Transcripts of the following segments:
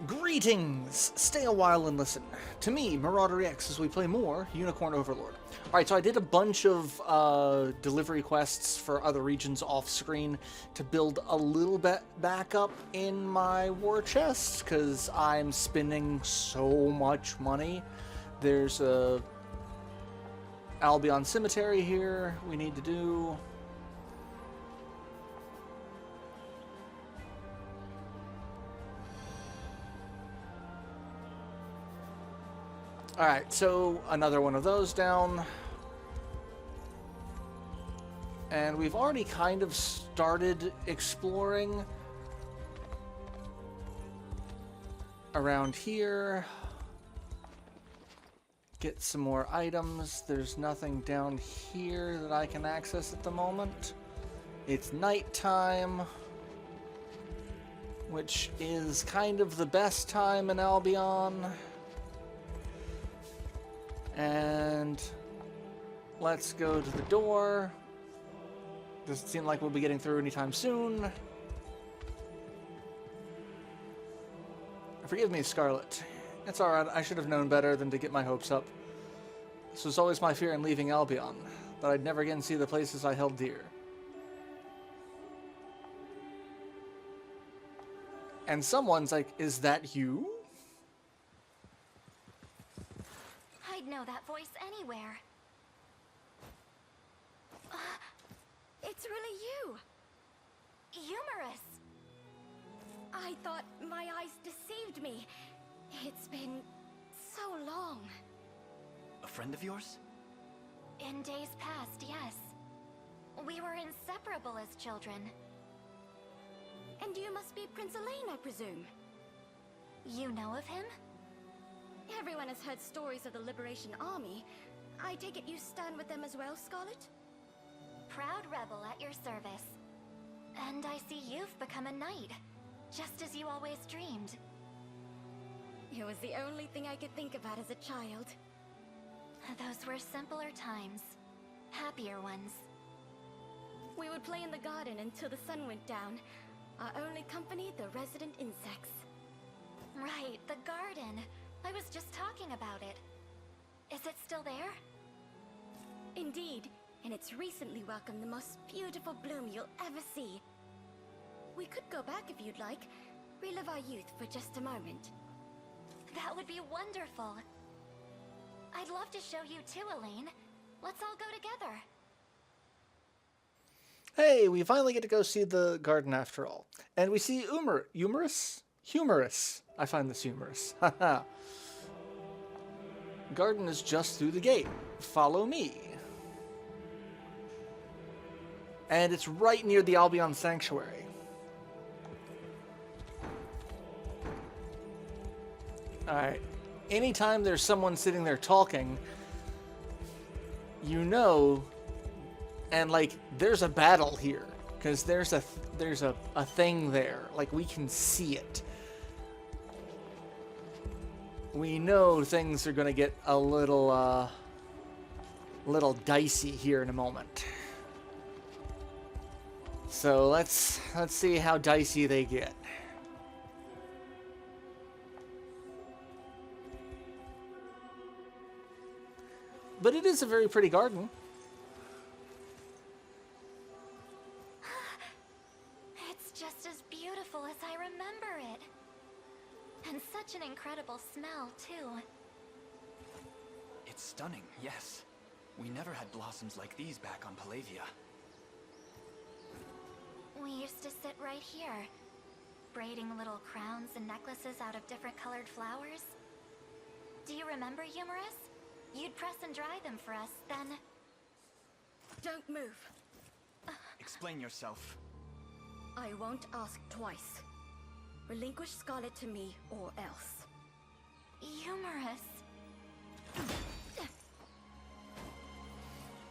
Greetings! Stay a while and listen. To me, Marauderex, as we play more Unicorn Overlord. Alright, so I did a bunch of delivery quests for other regions off-screen to build a little bit back up in my war chest, because I'm spending so much money. There's a Albion Cemetery here we need to do. Alright, so another one of those down. And we've already kind of started exploring around here. Get some more items. There's nothing down here that I can access at the moment. It's nighttime, which is kind of the best time in Albion. And let's go to the door. Doesn't seem like we'll be getting through anytime soon. Forgive me, Scarlet. It's alright, I should have known better than to get my hopes up. This was always my fear in leaving Albion, that I'd never again see the places I held dear. And someone's like, is that you? I'd know that voice anywhere. It's really you! Humorous! I thought my eyes deceived me. It's been so long. A friend of yours? In days past, yes. We were inseparable as children. And you must be Prince Elaine, I presume. You know of him? Everyone has heard stories of the Liberation Army. I take it you stand with them as well, Scarlet? Proud rebel at your service. And I see you've become a knight, just as you always dreamed. It was the only thing I could think about as a child. Those were simpler times. Happier ones. We would play in the garden until the sun went down. Our only company, the resident insects. Right, the garden. I was just talking about it. Is it still there? Indeed, and it's recently welcomed the most beautiful bloom you'll ever see. We could go back if you'd like. Relive our youth for just a moment. That would be wonderful. I'd love to show you too, Elaine. Let's all go together. Hey, we finally get to go see the garden after all. And we see humorous? Humorous. I find this humorous. Haha. Garden is just through the gate. Follow me. And it's right near the Albion Sanctuary. Alright. Anytime there's someone sitting there talking, you know, and like, there's a battle here. Because there's a thing there. Like, we can see it. We know things are going to get a little dicey here in a moment. So let's see how dicey they get. But it is a very pretty garden. It's just as beautiful as I remember it. And such an incredible smell, too. It's stunning, yes. We never had blossoms like these back on Palavia. We used to sit right here, braiding little crowns and necklaces out of different colored flowers. Do you remember, Humorous? You'd press and dry them for us, then... Don't move. Explain yourself. I won't ask twice. Relinquish Scarlet to me, or else. Humorous.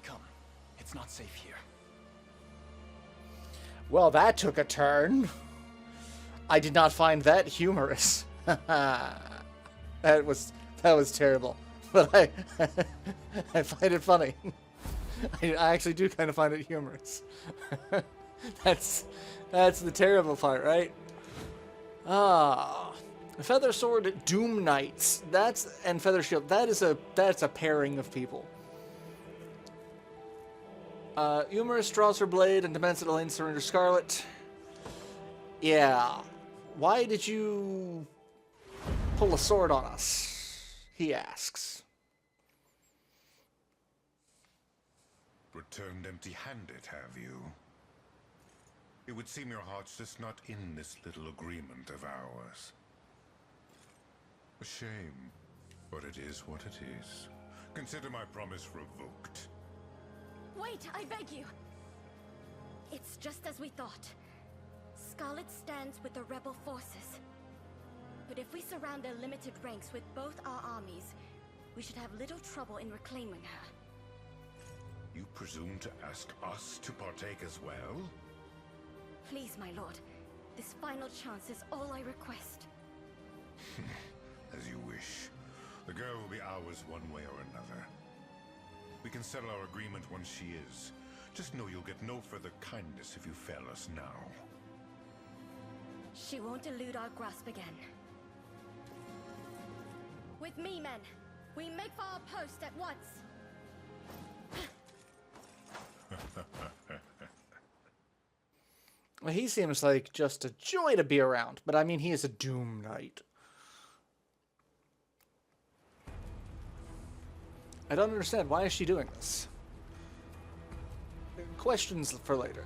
Come. It's not safe here. Well, that took a turn. I did not find that humorous. That was terrible. But I find it funny. I actually do kind of find it humorous. That's the terrible part, right? Ah. Feather Sword, Doom Knights. And Feather Shield. That's a pairing of people. Humorous draws her blade and demands that Elaine surrender Scarlet. Yeah. Why did you pull a sword on us? He asks. Returned empty-handed, have you? It would seem your heart's just not in this little agreement of ours. A shame, but it is what it is. Consider my promise revoked. Wait, I beg you! It's just as we thought. Scarlet stands with the rebel forces. But if we surround their limited ranks with both our armies, we should have little trouble in reclaiming her. You presume to ask us to partake as well? Please, my lord. This final chance is all I request. As you wish. The girl will be ours one way or another. We can settle our agreement once she is. Just know you'll get no further kindness if you fail us now. She won't elude our grasp again. With me, men. We make for our post at once. Well, he seems like just a joy to be around, but I mean, he is a Doom Knight. I don't understand. Why is she doing this? Questions for later.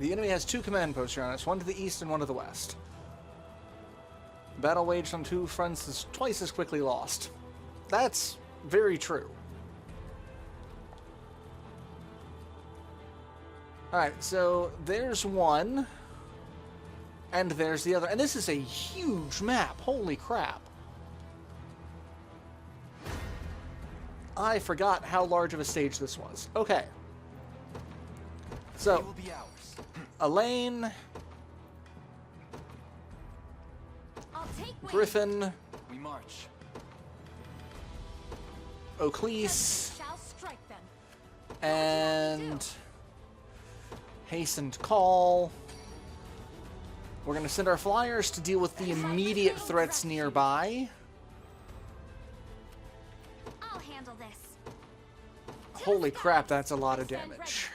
The enemy has 2 command posts around us, one to the east and one to the west. Battle waged on 2 fronts is twice as quickly lost. That's very true. Alright, so there's one, and there's the other. And this is a huge map. Holy crap. I forgot how large of a stage this was. Okay. So, It will be ours. Elaine, I'll take wing. Griffin, We march. Oaklease, Shall strike them. and Hastened Call. We're going to send our flyers to deal with the immediate threats nearby. I'll handle this. Holy crap, that's a lot of damage.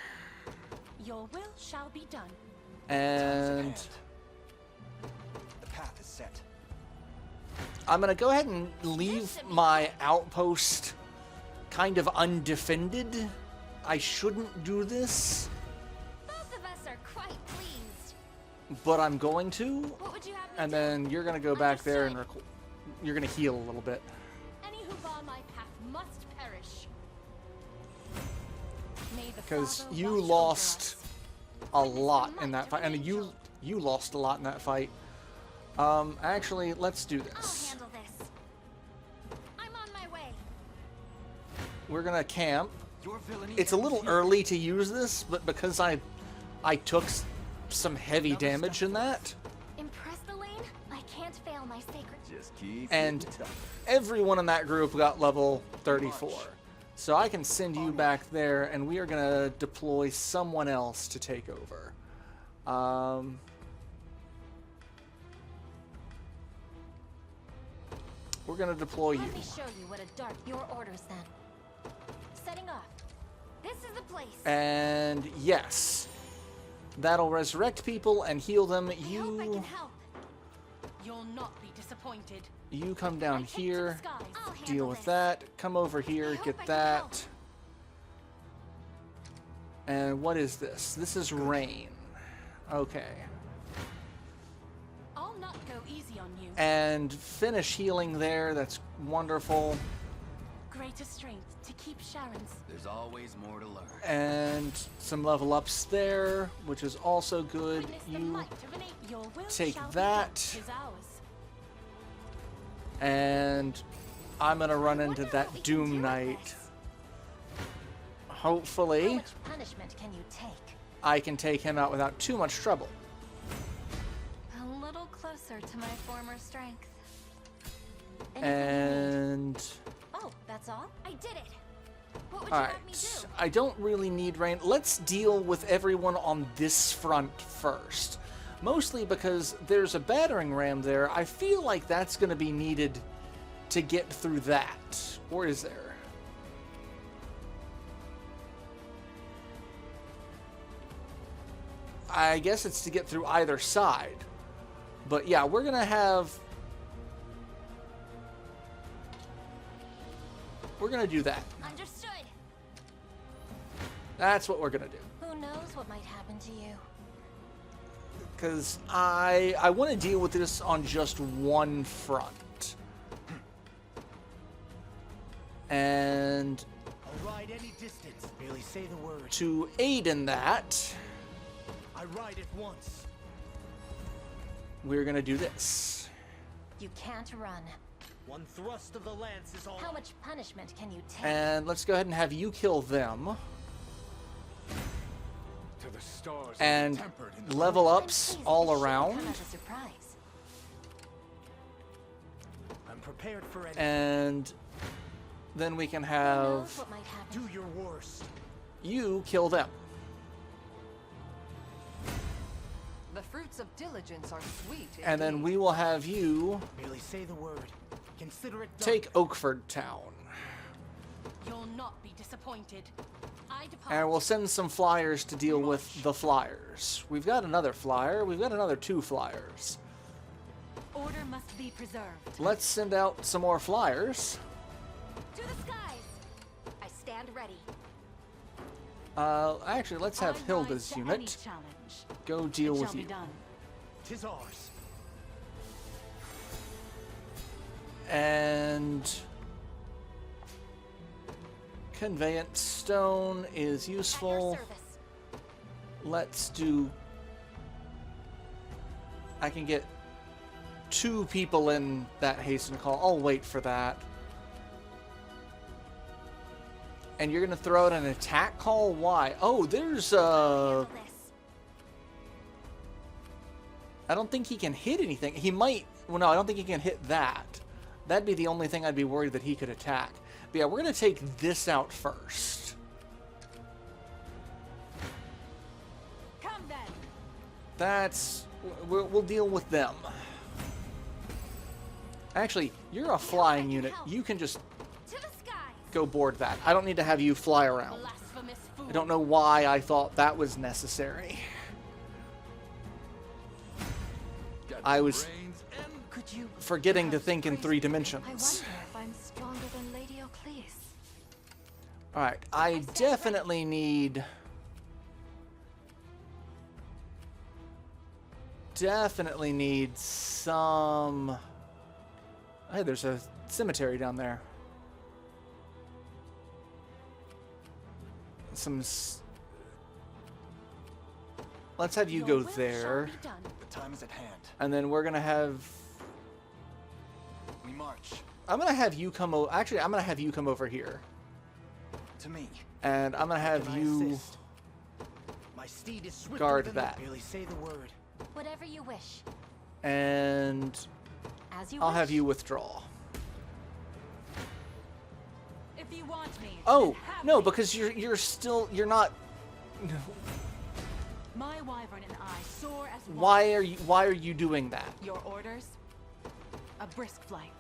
Your will shall be done. And The path is set. I'm going to go ahead and leave my outpost kind of undefended. I shouldn't do this, Both of us are quite pleased. but I'm going to. What would you have me And do? then you're going to go back there and you're going to heal a little bit. Any who bar my path must perish. May the Because Father you watch over lost us. a lot in that fight. And you lost a lot in that fight. Actually, let's do I'll this. handle this. I'm on my way. We're going to camp. Your villainy It's a ends little here. early to use this, but because I took some heavy damage in that, Impress the lane? I can't fail my sacred. Just keep and getting tough. everyone in that group got level 34. So I can send you back there, and we are going to deploy someone else to take over. We're going to deploy you. Let me show you what a dark. Your orders then. Setting off. This is the place. And yes, that'll resurrect people and heal them. I hope I can You help. You'll not be disappointed. come down Take to the here, skies. I'll handle deal with this. that. Come over I here, hope get I can that. And what is this? This is rain. Okay. I'll not go easy on you. And finish healing there. That's wonderful. Greater strength to keep Sharon's. There's always more to learn. And some level ups there, which is also good. Witness the You might of an ape. Your will take shall be that. done. 'Tis ours. and I'm gonna run into Wonder what that we can Doom do with Knight. this. How Hopefully, much punishment can you take? I can take him out without too much trouble. A little closer to my former strength. And Oh, that's all? I did it. What would you have me alright, do? I don't really need rain. Let's deal with everyone on this front first. Mostly because there's a battering ram there. I feel like that's going to be needed to get through that. Or is there? I guess it's to get through either side. But yeah, we're going to have... We're going to do that. Understood. That's what we're going to do. Who knows what might happen to you? Because I want to deal with this on just one front. And I'll ride any distance. Merely say the word. to aid in that, I ride it once. we're going to do this. You can't run. One thrust of the lance is all. How much punishment can you take? And let's go ahead and have you kill them. To the stars And tempered in the level I'm ups pleased all this shouldn't around. come as a surprise. I'm prepared for any. And then we can Who have knows what might happen? Do your worst. you kill them. The fruits of diligence are sweet. And then indeed. we will have you Merely say the word. Consider it done. take Oakford Town. You'll not be disappointed. I depart. And we'll send some flyers to deal with the flyers. We've got another flyer. We've got another 2 flyers. Order must be preserved. Let's send out some more flyers. To the skies. I stand ready. Actually, let's have I rise Hilda's to any unit challenge. go deal It with shall you. be done. 'Tis ours. And conveyance stone is At your useful. service. Let's do... I can get 2 people in that hasten call. I'll wait for that. And you're going to throw out an attack call? Why? Oh, there's Handle this. I don't think he can hit anything. He might... Well, no, I don't think he can hit that. That'd be the only thing I'd be worried that he could attack. But yeah, we're going to take this out first. Come then. That's... We'll deal with them. Actually, you're a flying unit. You can just To the skies. go board that. I don't need to have you fly around. Blasphemous fool. I don't know why I thought that was necessary. Got I the was brains and Could you? forgetting to think in Praise 3 I dimensions. wonder if I'm stronger than Lady Ocleus. Alright, I definitely need... Definitely need some... Hey, there's a cemetery down there. Some... Let's have you Your go will shall there. be done. the time is at hand. And then we're gonna have... We march. I'm gonna have you come over... Actually, I'm gonna have you come over here. To me. And I'm gonna have Can I you... assist? My steed is swifter guard than that. Merely say the word. Whatever you wish. And... As you I'll wish. have you withdraw. If you want me. Oh, then have no, me. because you're not... My wyvern and I soar as one. Why are you doing that? Your orders? A brisk flight.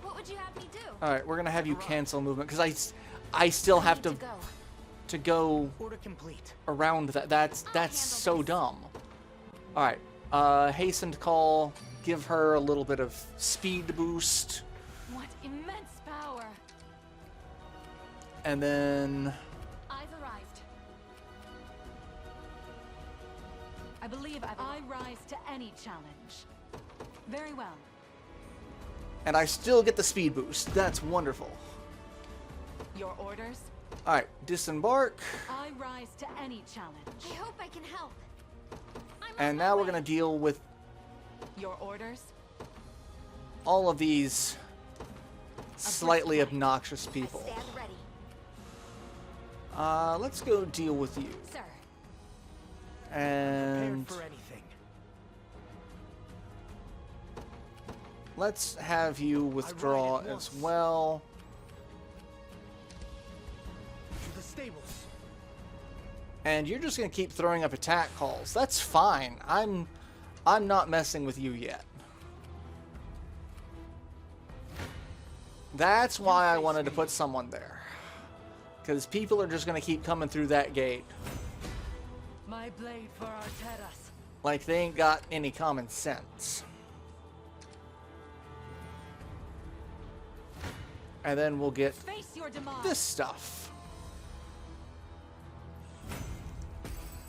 What would you have me do? All right, we're gonna have you cancel movement because I still have Need to go Order complete. around that. That's handle so this. dumb. All right, hastened call. Give her a little bit of speed boost, What immense power. and then I've arrived. I believe I rise to any challenge. Very well. and I still get the speed boost. That's wonderful. Your orders? All right, disembark, I rise to any challenge. I hope I can help. I'm on and my now we're way. gonna deal with Your orders? all of these slightly flight. obnoxious I people. stand ready. Let's go deal with you. Sir. And Prepared for anything. let's have you withdraw at as once. well. To the stables. And you're just gonna keep throwing up attack calls. That's fine. I'm not messing with you yet. That's why I wanted to put someone there. Because people are just gonna keep coming through that gate. My blade for Arteras. Like they ain't got any common sense. And then we'll get Face your demise. this stuff.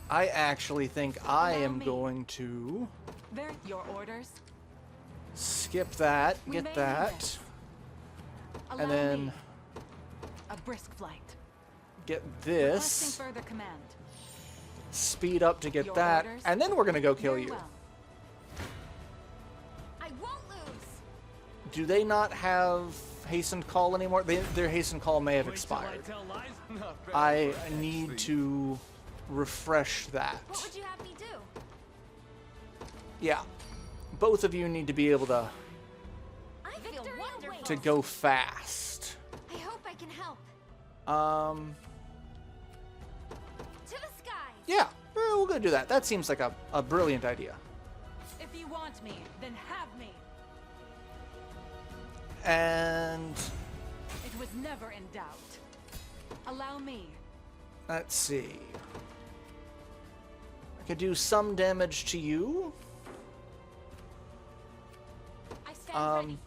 I actually think I am going to Your orders. skip that, We may get need that, this. and Allow then me a brisk flight. get Requesting this, further command. speed up to get Your that, orders? and then we're gonna go kill Very you. well. I won't lose. Do they not have hastened call anymore? Their hastened call may have expired. I need to refresh that. What would you have me do? Yeah, both of you need to be able to I feel wonderful. to go fast. I hope I can help. To the skies. Yeah, we'll go do that. That seems like a brilliant idea. If you want me, then have me. And It was never in doubt. Allow me. let's see. I could do some damage to you. I stand ready.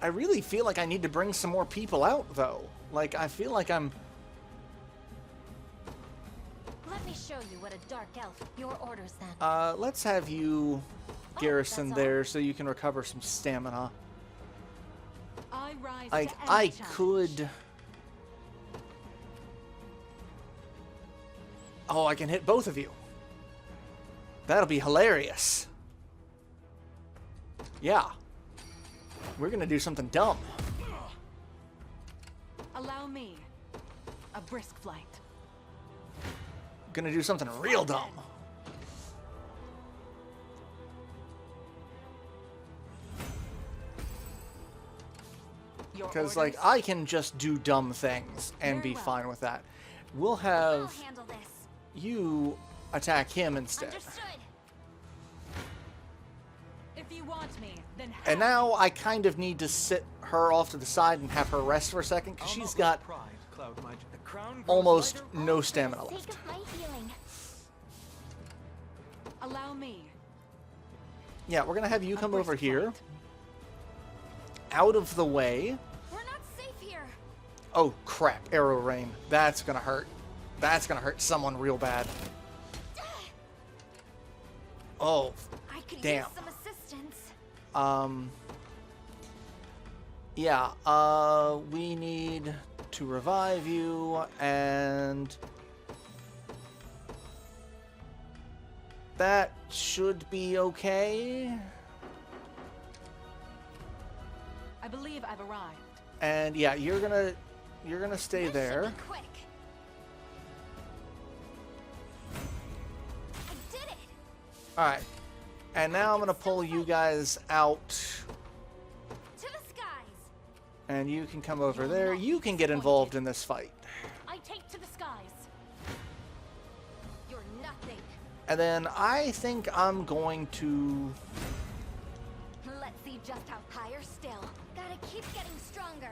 I really feel like I need to bring some more people out, though. Like, I feel like I'm... Let me show you what a dark elf. Your orders then. let's have you garrison that's all. there so you can recover some stamina. I rise Like, to any I challenge. could... Oh, I can hit both of you. That'll be hilarious. Yeah. We're gonna do something dumb. Allow me a brisk flight. Gonna do something real dumb. Your Because, orders? like, I can just do dumb things and Very be well. fine with that. We'll I'll have handle this. you attack him instead. Understood. If you want me, then have And now I kind of need to sit her off to the side and have her rest for a second because she's got almost no stamina For the left. sake of my healing. Allow me. Yeah, we're gonna have you a come brisk over here, flight. out of the way. We're not safe here. Oh crap, arrow rain. That's gonna hurt. That's gonna hurt someone real bad. Oh, I could damn. use some assistance. Yeah, we need to revive you, and that should be okay. I believe I've arrived. And yeah, you're gonna stay This should there. be quick. I did it. All right, and now I'm gonna pull you guys out, To the skies. and you can come over there. You can get involved in this fight, I take to the skies. You're nothing. and then I think I'm going to. Let's see just how higher still. Gotta keep getting stronger.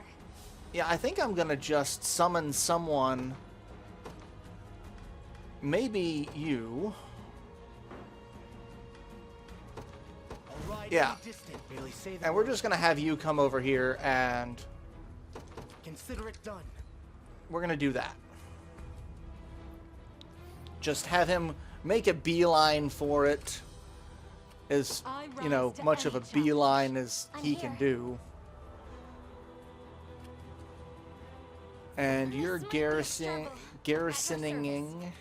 Yeah, I think I'm gonna just summon someone. Maybe you. I'll ride Yeah. any distant, merely say the And we're word. just gonna have you come over here, and Consider it done. we're gonna do that. Just have him make a beeline for it, as I you know, rise to much of a any challenge. beeline as I'm he can here. do. And you're This might be a struggle. garrisoning.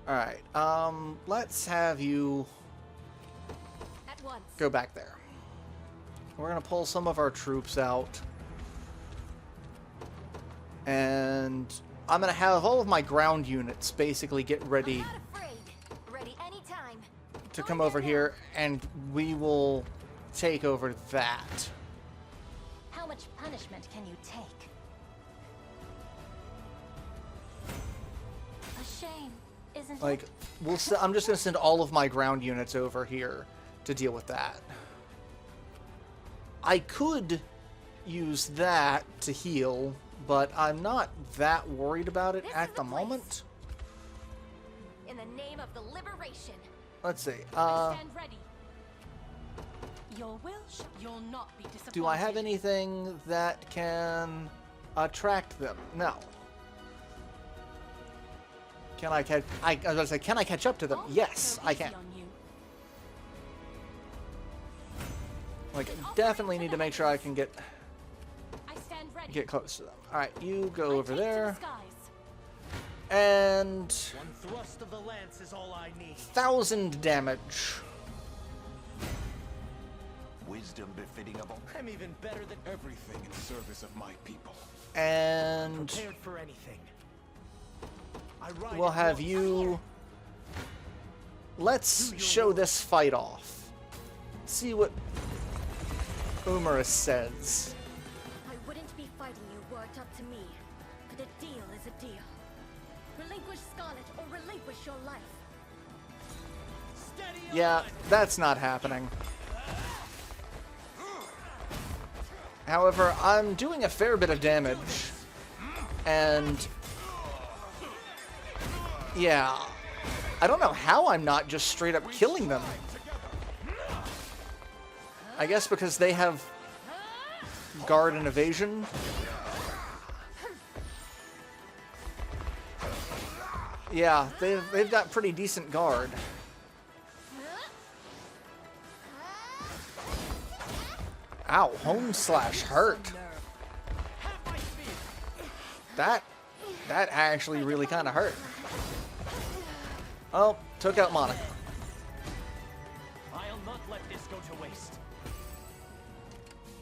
All right. Let's have you At once. go back there. We're gonna pull some of our troops out, and I'm gonna have all of my ground units basically get ready I'm not afraid. Ready anytime. to come over here, and we will take over that. How much punishment can you take? isn't Like, it? I'm just gonna send all of my ground units over here to deal with that. I could use that to heal, but I'm not that worried about it This at is the the place. moment. In the name of the liberation. Let's see. I stand ready. Your will you'll not be disappointed. Do I have anything that can attract them? No. Can I catch? I was gonna say, can I catch up to them? I'll Yes, go I easy can. on you. Like, definitely need to make sure I can get I stand ready. close to them. All right, you go I over take to the there, skies. and One thrust of the lance is all I need. 1,000 damage. Wisdom befitting of all. I'm even better than Everything in service of my people. And prepared for anything. I ride we'll at have once. you. Let's show this fight off. See what Umarus says. I wouldn't be fighting you were it up to me. But a deal is a deal. Relinquish Scarlet or relinquish your life. Steady Yeah, on. that's not happening. However, I'm doing a fair bit of damage. And yeah, I don't know how I'm not just straight up killing them. I guess because they have guard and evasion. Yeah, they've got pretty decent guard. Ow, home slash hurt. That actually really kind of hurt. Oh, took out Monica. I'll not let this go to waste.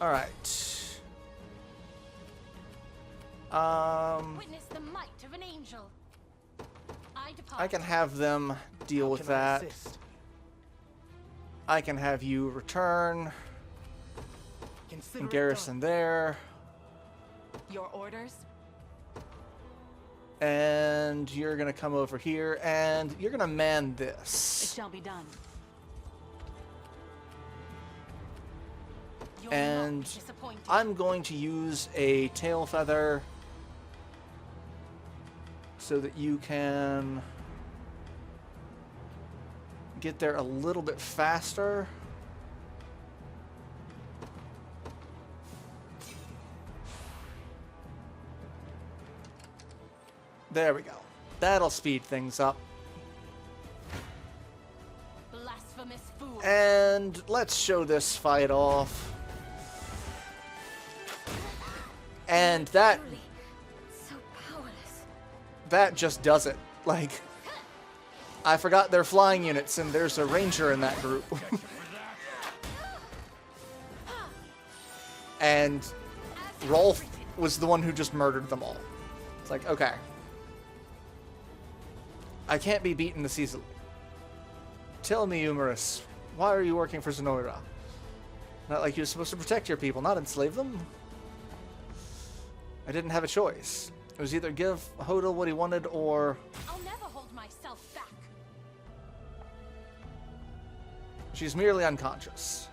All right. Witness the might of an angel. I depart. I can have them deal with Can I that. assist? I can have you return Consider and it garrison there. Your orders? And you're gonna come over here and you're gonna man It this. shall be done. You'll And not be disappointed. I'm going to use a tail feather so that you can get there a little bit faster. There we go. That'll speed things up. Blasphemous fool. And let's show this fight off. And that Truly, so powerless. that just does it. Like, I forgot they're flying units and there's a ranger in that group. And Rolf was the one who just murdered them all. It's like, okay. I can't be beaten this easily. Tell me, Umarus, why are you working for Zenoira? Not like you're supposed to protect your people, not enslave them? I didn't have a choice. It was either give Hodel what he wanted or I'll never hold myself back. she's merely unconscious.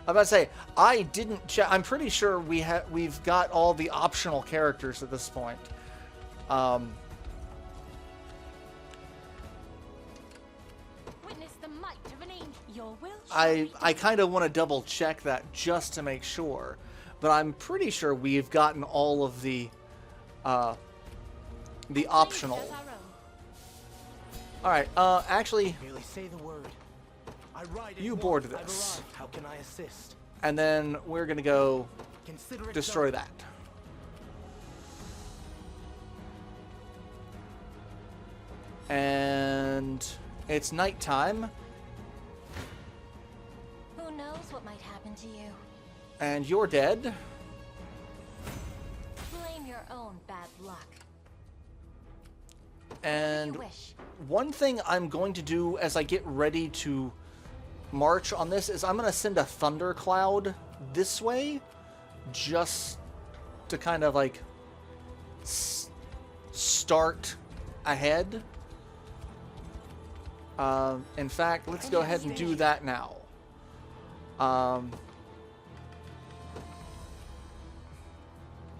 I'm about to say, I didn't check. I'm pretty sure we've got all the optional characters at this point. Witness the might of an angel. Your will shall I be kind of want to double check that just to make sure, but I'm pretty sure we've gotten all of the optional. as our own. All right, actually, Merely say the word. I ride at You once. board I've this. arrived. How can I assist? and then we're gonna go Consider it destroy done. that. And it's nighttime, Who knows what might happen to you? and you're dead. Blame your own bad luck. And You wish. one thing I'm going to do as I get ready to march on this is I'm going to send a thundercloud this way just to kind of like start ahead. In fact, let's go ahead and do that now.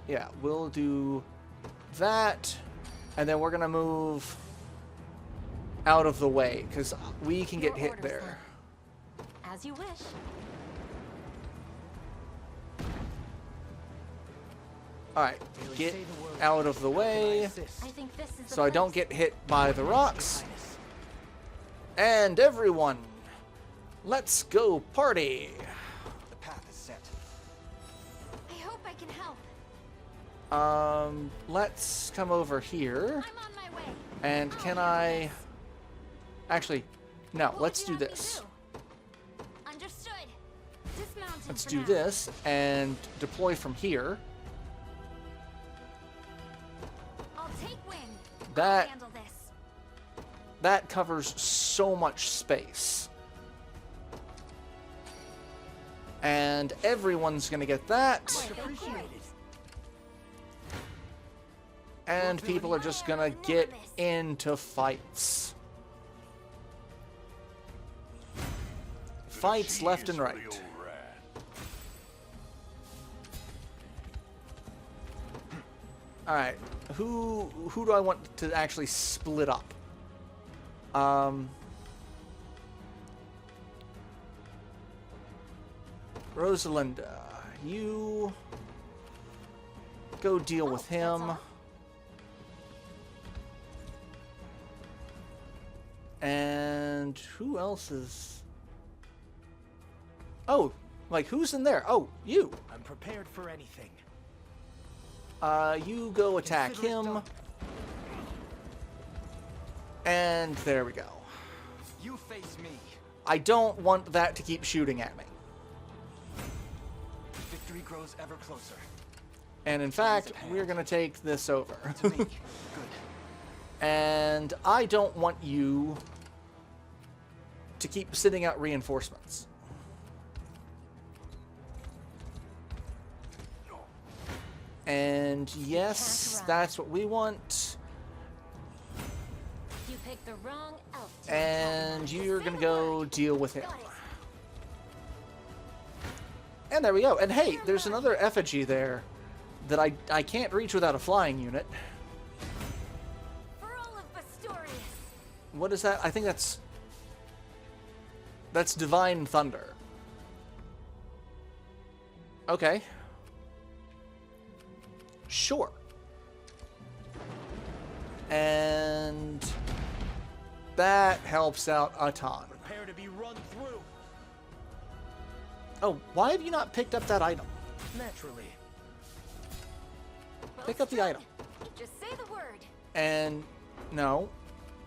Yeah, we'll do that, and then we're gonna move out of the way because we can get hit there. As you wish. All right, get out of the way I think this is so I don't get hit by the rocks. And everyone, let's go party. The path is set. I hope I can help. Let's come over here. I'm on my way. And can I... Actually, no, What let's would do you have me this. do? Understood. Dismounting Let's for do now. this and deploy from here. I'll take wing. That- I'll handle this. That covers so much space. And everyone's gonna get that. And people are just gonna get into fights. Fights left and right. Alright, who do I want to actually split up? Rosalinda, you go deal with him. all. And who else is... Oh, like who's in there? Oh, you. I'm prepared for anything. You go attack Consider it him. done. And there we go. You face me. I don't want that to keep shooting at me. Victory grows ever closer. And in fact, we're going to take this over. To me. Good. And I don't want you to keep sitting out reinforcements. And yes, that's what we want. You picked the wrong elf to And you're going to go deal with him. Got it. And there we go. And hey, there's another effigy there that I can't reach without a flying unit. For all of Bastorius. What is that? I think that's Divine Thunder. Okay. Sure. And that helps out a ton. Prepare to be run through. Oh, why have you not picked up that item? Naturally. Pick up the item. Just say the word. And no,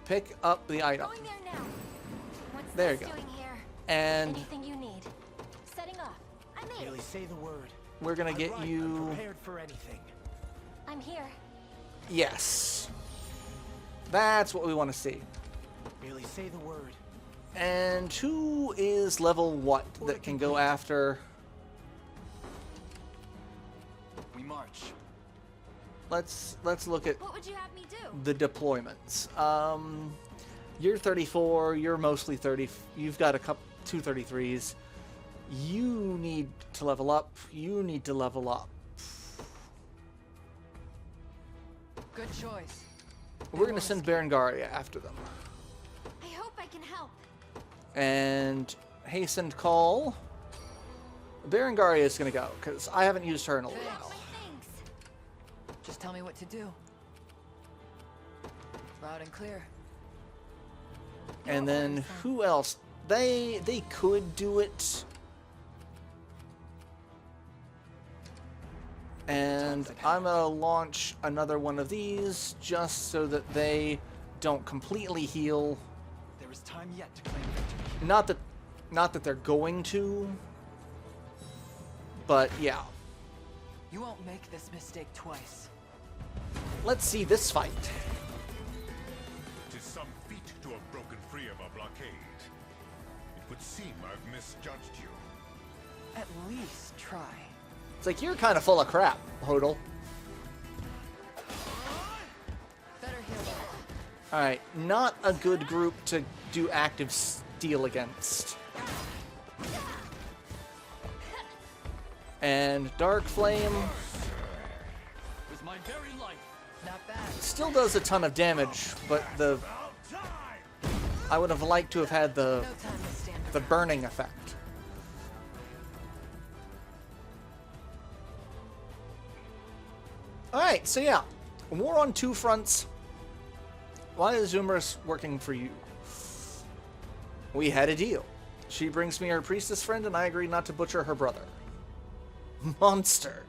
pick up the item. Going there now. What's There this you go. doing here? And anything you need. Setting off. I made Merely it. say the word. we're gonna I'm get right, I'm you... prepared for anything. I'm here. Yes. That's what we want to see. Merely say the word. And who is level what that can go after? We march. Let's look at What would you have me do? the deployments. You're 34. You're mostly 30. You've got two 33s. You need to level up. You need to level up. Good choice. We're gonna send Berengaria after them. I hope I can help. And hastened call. Berengaria is gonna go because I haven't used her in a Got while. my things. Just tell me what to do. Loud and clear. And then who else? They could do it. And I'm gonna launch another one of these just so that they don't completely heal. There is time yet to claim victory. Not that they're going to, but yeah. You won't make this mistake twice. Let's see this fight. 'Tis some feat to have broken free of a blockade. It would seem I've misjudged you. At least try. It's like you're kind of full of crap, Hodel. Better heal up. All right, not a good group to do active steel against. And Dark Flame With my very life. Not bad. still does a ton of damage, but I would have liked to have had No time to stand the burning effect. Alright, so yeah. War on two fronts. Why is Zumarus working for you? We had a deal. She brings me her priestess friend, and I agreed not to butcher her brother. Monster.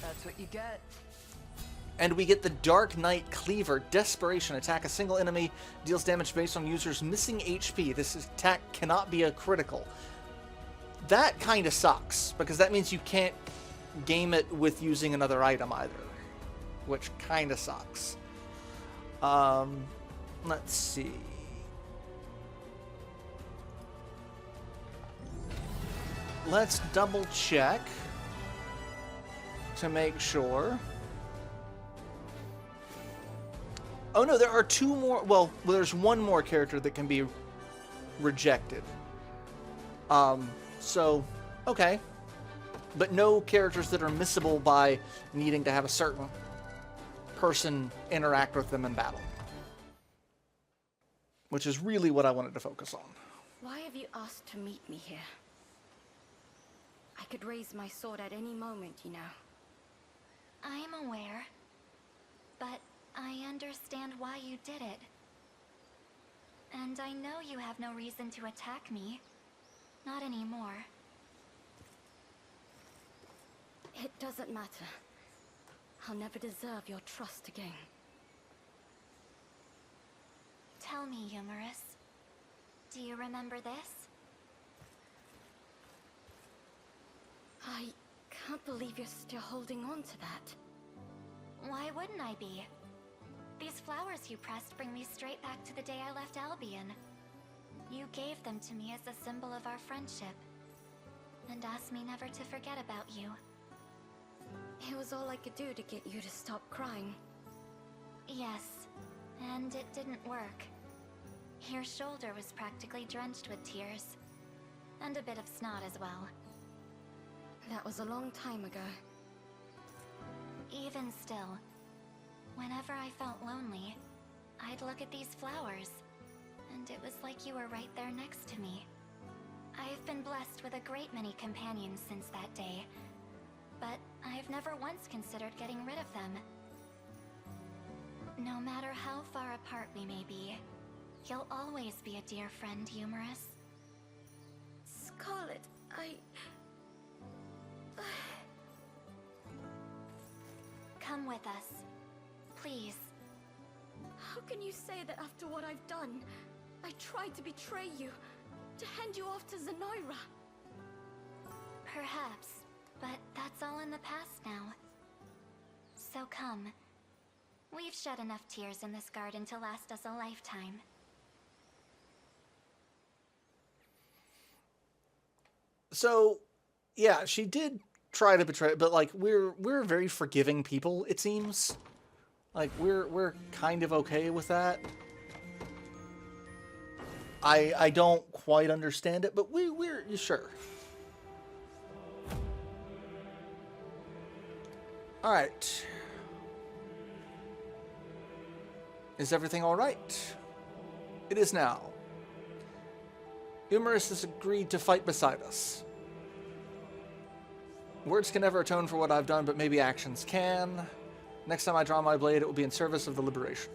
That's what you get. And we get the Dark Knight Cleaver. Desperation. Attack a single enemy. Deals damage based on user's missing HP. This attack cannot be a critical. That kind of sucks, because that means you can't game it with using another item either. Which kind of sucks. Let's see. Let's double check to make sure. Oh no, there are two more. Well, there's one more character that can be rejected. So, okay. But no characters that are missable by needing to have a certain person interact with them in battle. Which is really what I wanted to focus on. Why have you asked to meet me here? I could raise my sword at any moment, you know. I'm aware, but I understand why you did it. And I know you have no reason to attack me. Not anymore. It doesn't matter. I'll never deserve your trust again. Tell me, Yumarus. Do you remember this? I can't believe you're still holding on to that. Why wouldn't I be? These flowers you pressed bring me straight back to the day I left Albion. You gave them to me as a symbol of our friendship, and asked me never to forget about you. It was all I could do to get you to stop crying. Yes, and it didn't work. Your shoulder was practically drenched with tears, and a bit of snot as well. That was a long time ago. Even still, whenever I felt lonely, I'd look at these flowers, and it was like you were right there next to me. I've been blessed with a great many companions since that day, but I've never once considered getting rid of them. No matter how far apart we may be, you'll always be a dear friend, Yumarus. Scarlet, Come with us, please. How can you say that after what I've done? I tried to betray you, to hand you off to Zenoira. Perhaps, but that's all in the past now. So come. We've shed enough tears in this garden to last us a lifetime. So, yeah, she did try to betray, but like we're very forgiving people, it seems. Like we're kind of okay with that. I don't quite understand it, but we're sure. All right. Is everything all right? It is now. Yumarus has agreed to fight beside us. Words can never atone for what I've done, but maybe actions can. Next time I draw my blade, it will be in service of the liberation.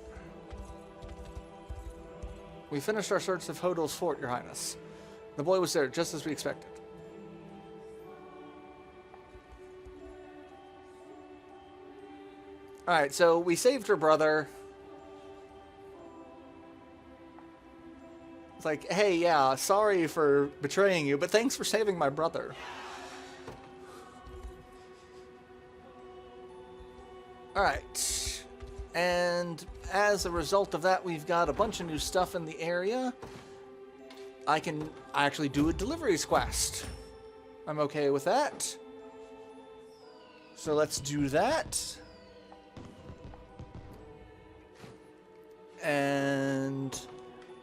We finished our search of Hodul's fort, Your Highness. The boy was there, just as we expected. Alright, so we saved her brother. It's like, hey, yeah, sorry for betraying you, but thanks for saving my brother. Alright. And as a result of that, we've got a bunch of new stuff in the area. I can actually do a deliveries quest. I'm okay with that. So let's do that. And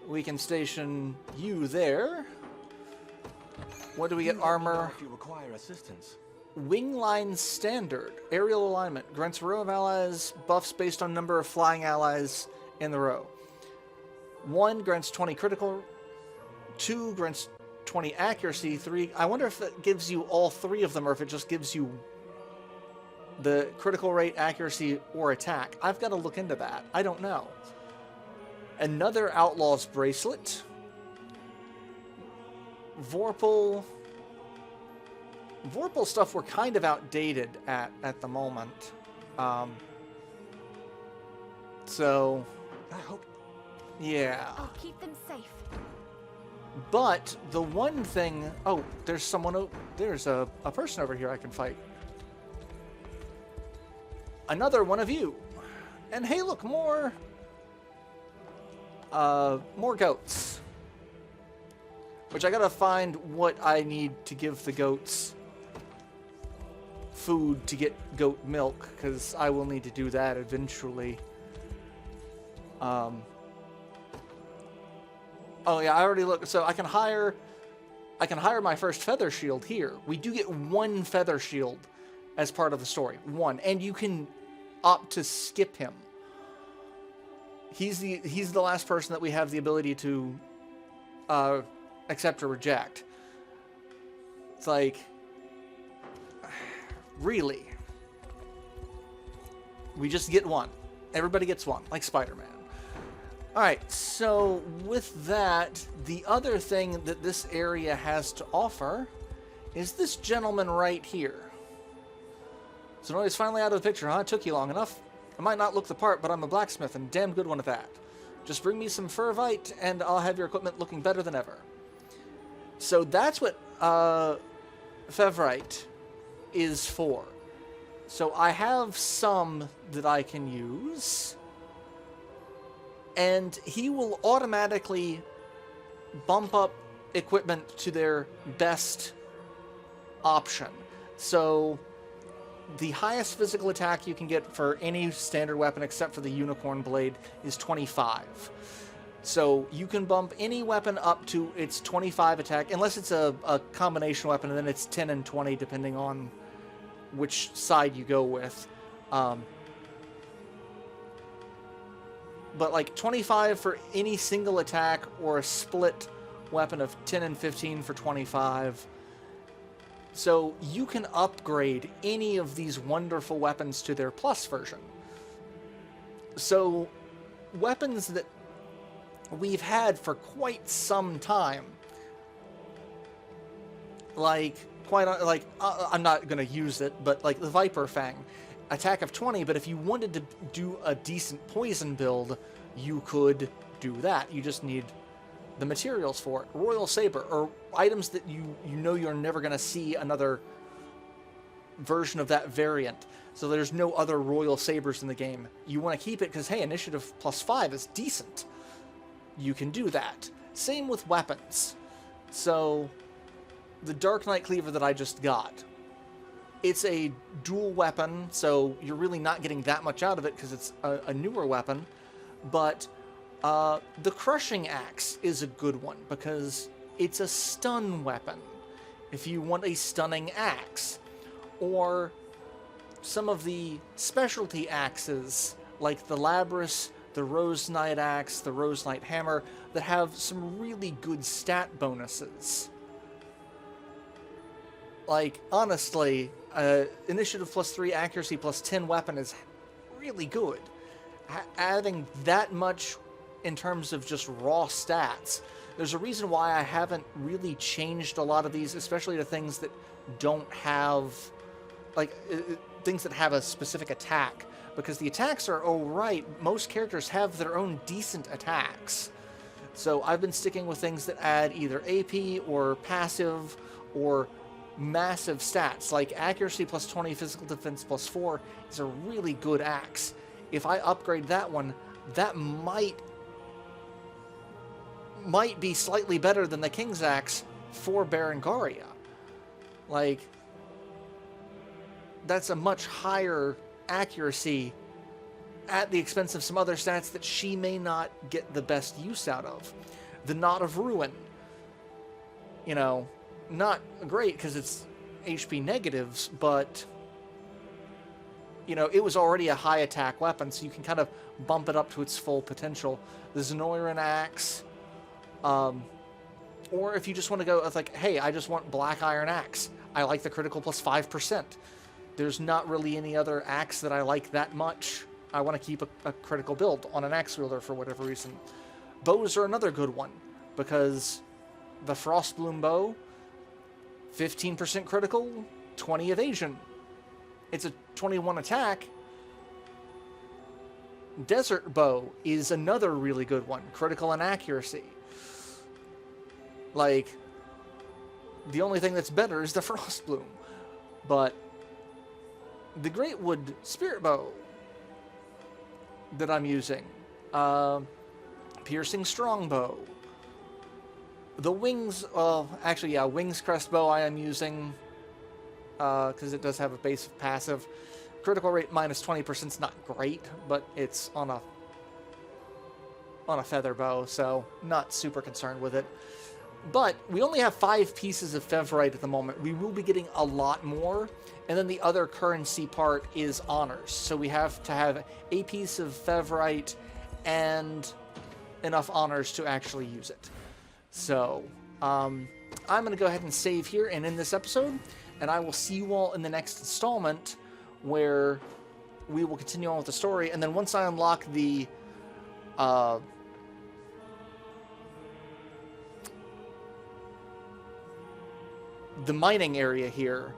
we can station you there. What do we get? Armor. If you require assistance. Wingline Standard. Aerial alignment. Grants a row of allies buffs based on number of flying allies in the row. 1 grants 20 critical. 2 grants 20 accuracy. 3. I wonder if it gives you all 3 of them or if it just gives you the critical rate, accuracy, or attack. I've got to look into that. I don't know. Another Outlaw's Bracelet. Vorpal stuff we're kind of outdated at the moment. So, I hope. yeah. I'll keep them safe. But the one thing... Oh, there's someone... There's a person over here I can fight. Another one of you. And hey, look, more goats. Which I gotta find what I need to give the goats food to get goat milk, because I will need to do that eventually. Oh yeah, I already looked. So I can hire my first feather shield here. We do get 1 feather shield as part of the story. 1. And you can opt to skip him. He's the last person that we have the ability to accept or reject. It's like, really? We just get 1. Everybody gets 1, like Spider-Man. Alright, so with that, the other thing that this area has to offer is this gentleman right here. So nobody's finally out of the picture, huh? It took you long enough. I might not look the part, but I'm a blacksmith and a damn good one at that. Just bring me some fervite and I'll have your equipment looking better than ever. So that's what Fevrite is for. So I have some that I can use. And he will automatically bump up equipment to their best option. So the highest physical attack you can get for any standard weapon except for the unicorn blade is 25. So you can bump any weapon up to its 25 attack, unless it's a combination weapon, and then it's 10 and 20 depending on which side you go with. But like 25 for any single attack, or a split weapon of 10 and 15 for 25. So you can upgrade any of these wonderful weapons to their plus version. So weapons that we've had for quite some time, like I'm not going to use it, but like the Viper Fang, attack of 20, but if you wanted to do a decent poison build, you could do that. You just need the materials for it. Royal Saber, or items that you know you're never going to see another version of that variant. So there's no other Royal Sabers in the game. You want to keep it because, hey, initiative +5 is decent. You can do that. Same with weapons. So the Dark Knight Cleaver that I just got, it's a dual weapon, so you're really not getting that much out of it because it's a newer weapon. But the Crushing Axe is a good one because it's a stun weapon if you want a stunning axe. Or some of the specialty axes like the Labrys, the Rose Knight Axe, the Rose Knight Hammer, that have some really good stat bonuses. Like, honestly, initiative +3, accuracy +10 weapon is really good. Adding that much in terms of just raw stats, there's a reason why I haven't really changed a lot of these, especially to things that don't have, like, things that have a specific attack. Because the attacks are alright, most characters have their own decent attacks. So I've been sticking with things that add either AP or passive or massive stats, like accuracy +20, physical defense +4 is a really good axe. If I upgrade that one, that might be slightly better than the King's Axe for Berengaria. Like, that's a much higher accuracy at the expense of some other stats that she may not get the best use out of. The Knot of Ruin. You know, not great because it's HP negatives, but, you know, it was already a high attack weapon, so you can kind of bump it up to its full potential. The Zenoiran Axe, or if you just want to go with like, hey, I just want Black Iron Axe. I like the critical plus 5%. There's not really any other axe that I like that much. I want to keep a critical build on an axe wielder for whatever reason. Bows are another good one, because the Frostbloom bow, 15% critical, 20 evasion. It's a 21 attack. Desert bow is another really good one, critical and accuracy. Like, the only thing that's better is the Frostbloom. But the Greatwood Spirit Bow that I'm using, Piercing Strongbow, the Wings, actually, yeah, Wings Crest Bow I am using, because it does have a base of passive. Critical rate minus 20% is not great, but it's on a feather bow, so not super concerned with it. But we only have 5 pieces of Fevrite at the moment. We will be getting a lot more, and then the other currency part is honors. So we have to have a piece of Fevrite and enough honors to actually use it. So I'm going to go ahead and save here and end this episode, and I will see you all in the next installment, where we will continue on with the story. And then once I unlock the mining area here,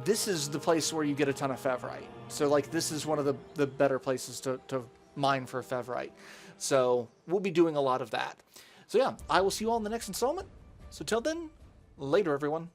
this is the place where you get a ton of Fevrite. So, like, this is one of the better places to mine for Fevrite. So we'll be doing a lot of that. So yeah, I will see you all in the next installment. So till then, later everyone.